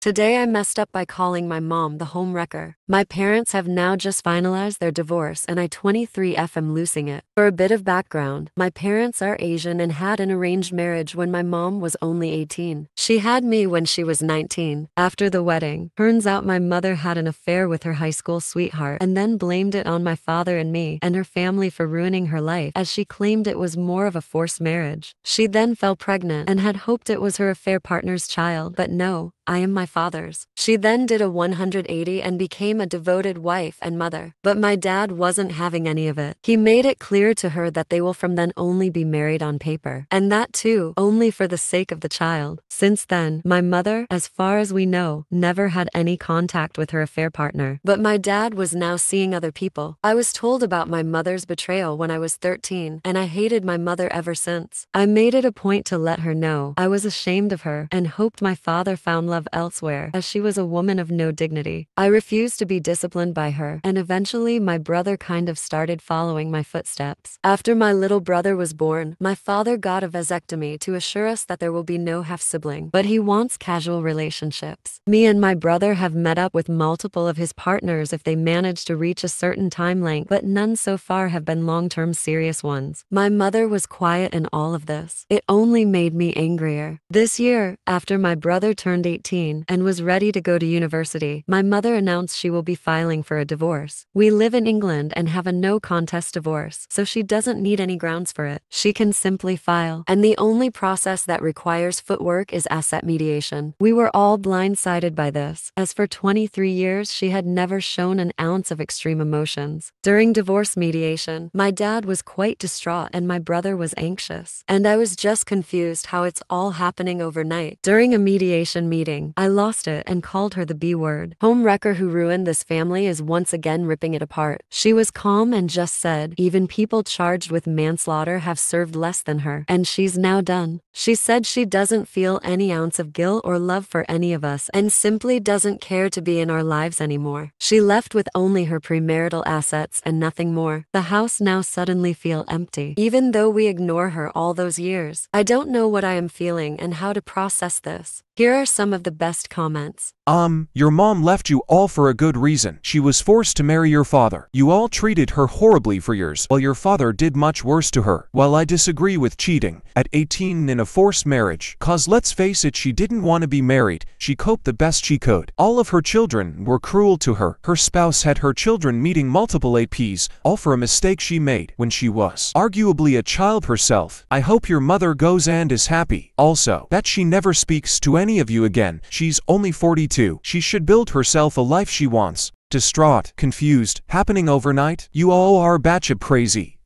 Today I messed up by calling my mom the home wrecker. My parents have now just finalized their divorce and I 23F am losing it. For a bit of background, my parents are Asian and had an arranged marriage when my mom was only 18. She had me when she was 19. After the wedding, turns out my mother had an affair with her high school sweetheart and then blamed it on my father and me and her family for ruining her life, as she claimed it was more of a forced marriage. She then fell pregnant and had hoped it was her affair partner's child, but no, I am my father's. She then did a 180 and became a devoted wife and mother. But my dad wasn't having any of it. He made it clear to her that they will from then only be married on paper. And that too, only for the sake of the child. Since then, my mother, as far as we know, never had any contact with her affair partner. But my dad was now seeing other people. I was told about my mother's betrayal when I was 13, and I hated my mother ever since. I made it a point to let her know I was ashamed of her and hoped my father found love elsewhere, as she was a woman of no dignity. I refused to be disciplined by her, and eventually my brother kind of started following my footsteps. After my little brother was born, my father got a vasectomy to assure us that there will be no half-sibling, but he wants casual relationships. Me and my brother have met up with multiple of his partners if they manage to reach a certain time length, but none so far have been long-term serious ones. My mother was quiet in all of this. It only made me angrier. This year, after my brother turned 18 and was ready to go to university, my mother announced she will be filing for a divorce. We live in England and have a no-contest divorce, so she doesn't need any grounds for it. She can simply file, and the only process that requires footwork is asset mediation. We were all blindsided by this, as for 23 years she had never shown an ounce of extreme emotions. During divorce mediation, my dad was quite distraught and my brother was anxious, and I was just confused how it's all happening overnight. During a mediation meeting, I lost it and called her the B word. Home wrecker who ruined this family is once again ripping it apart. She was calm and just said, even people charged with manslaughter have served less than her, and she's now done. She said she doesn't feel any ounce of guilt or love for any of us and simply doesn't care to be in our lives anymore. She left with only her premarital assets and nothing more. The house now suddenly feels empty, even though we ignore her all those years. I don't know what I am feeling and how to process this. Here are some of the best comments. Your mom left you all for a good reason. She was forced to marry your father. You all treated her horribly for years, while your father did much worse to her. While I disagree with cheating at 18 in a forced marriage, cause let's face it, she didn't want to be married. She coped the best she could. All of her children were cruel to her. Her spouse had her children meeting multiple APs, all for a mistake she made when she was arguably a child herself. I hope your mother goes and is happy. Also, that she never speaks to any of you again. She's only 42. She should build herself a life she wants. Distraught, confused, happening overnight? You all are batshit crazy.